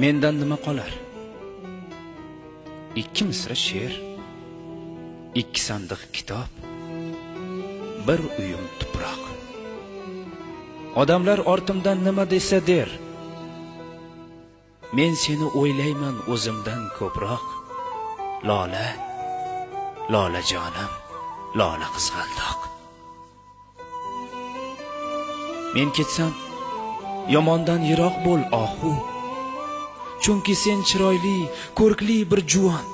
mendan nima qolar? 2 misra she'r, 2 sandiq kitob, 1 uyum tuproq. Odamlar ortimdan nima desa der, men seni o'ylayman o'zimdan ko'proq. Lola, lola jonim, lola qizg'aldoq. Men ketsam, yomondan yiroq bo'l ohu, chunki sen chiroyli, ko'rkli bir juvon.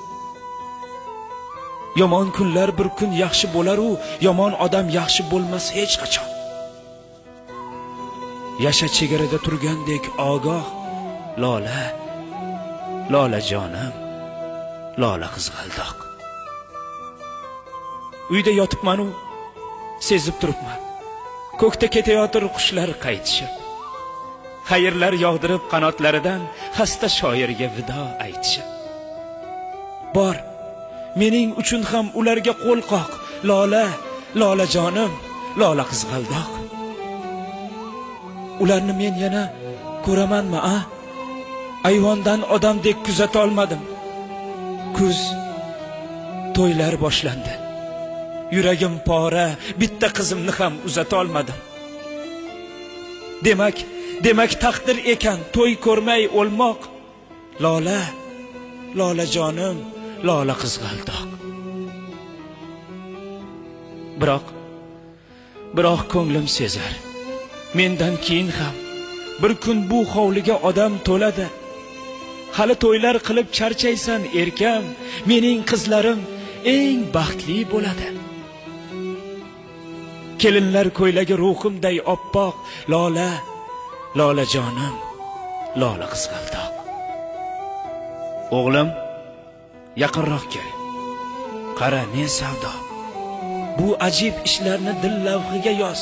Yomon kunlar bir kun yaxshi bo'lar-u, yomon odam yaxshi bo'lmas hech qachon. Yasha chegarada turgandek ogoh, lola, lola jonim, lola qizg'aldoq. Uyda yotibman-u, sezib turibman. Ko'kda ketayotir qushlar qaytishib. Xayrlar yog'dirib qanotlaridan xasta shoirga vido aytishib. Bor, mening uchun ham ularga qo'l qoq. Lola, lola jonim, lola qizg'aldoq. Ularni men yana ko'ramanmi, a? Ayvondan odamdek kuzata olmadim. Kuz, to'ylar boshlandi. Yuragim pora, bitta qizimni ham uzata olmadim. Demak taqdir ekan to'y ko'rmay o'lmoq. Lola, lola jonim, lola qizg'aldoq. Biroq ko'nglim sezar, mendan keyin ham bir kun bu hovliga odam to'ladi. Hali to'ylar qilib charchaysan erkam, mening qizlarim eng baxtli bo'ladi. Kelinlar ko'ylagi ruhimday oppoq. Lola, lola jonim, lola qizg'aldoq. O'g'lim, yaqinroq kel. Qara, ne savdo. Bu ajib ishlarni dil lavhiga yoz.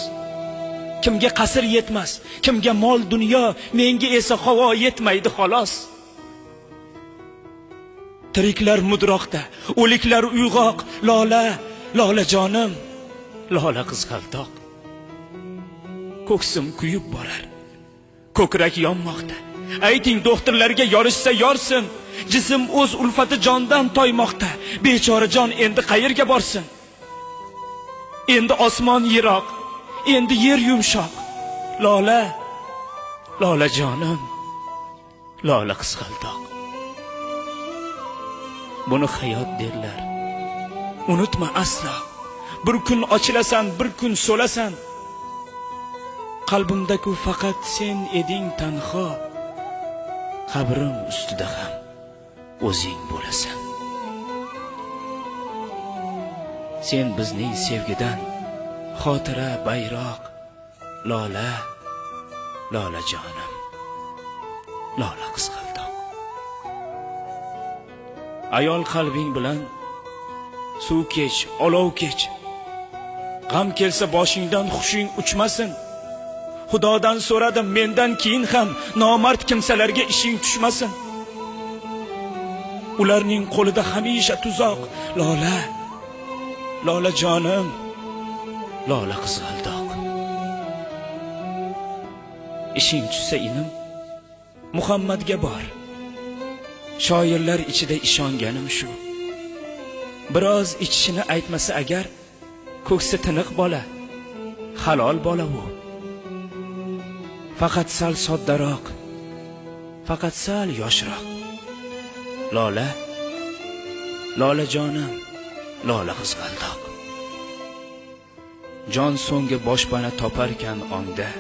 Kimga qasr yetmas, kimga mol dunyo, menga esa havo yetmaydi xolos. Tiriklar mudroqda, o'liklar uyg'oq. Lola, lola jonim, lola qizg'aldoq. Ko'ksim kuyib borar, ko'krak yonmoqda. Ayting doktorlarga yorishsa yorsin, jism o'z ulfati jondan toymoqda. Bechora jon endi qayerga borsin? Endi osmon yiroq, endi yer yumshoq. Lola, lola jonim, lola qizg'aldoq. Buni hayot derlar. Unutma aslo. Bir kun ochilasan, bir kun so'lasan. Qalbimda-ku faqat sen eding tanho. Qabrim ustida ham o'zing bo'lasan. Sen bizning sevgidan xotira bayroq. Lola, lola jonim, lola qizg'aldoq. Ayol qalbing bilan suv kech, olov kech. G'am kelsa boshingdan xushing uchmasin. Xudodan so'radim, mendan keyin ham nomard kimsalarga ishing tushmasin. Ularning qo'lida hamisha tuzoq. Lola, lola jonim, lola qizg'aldoq. Ishing tushsa inim, Muhammadga bor. Shoirlar ichida ishonganim shu. Biroz ichishini aytmasa agar, ko'ksi tiniq bola, halol bola bu. Faqat sal soddaroq, faqat sal yoshroq. Lola, lola jonim, lola qizg'aldoq. Jon so'nggi boshpana toparkan ongda.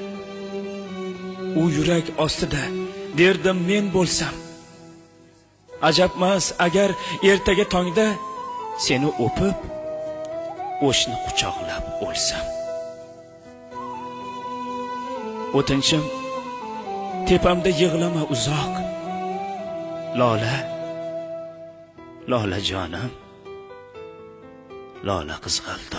U yurak ostida derdim men bo'lsam. Ajabmas agar ertaga tongda seni o'pib, o'shni quchoqlab o'lsam. O'tinchim, tepamda yig'lama uzoq. Lola, lola jonim, lola qizg'aldoq.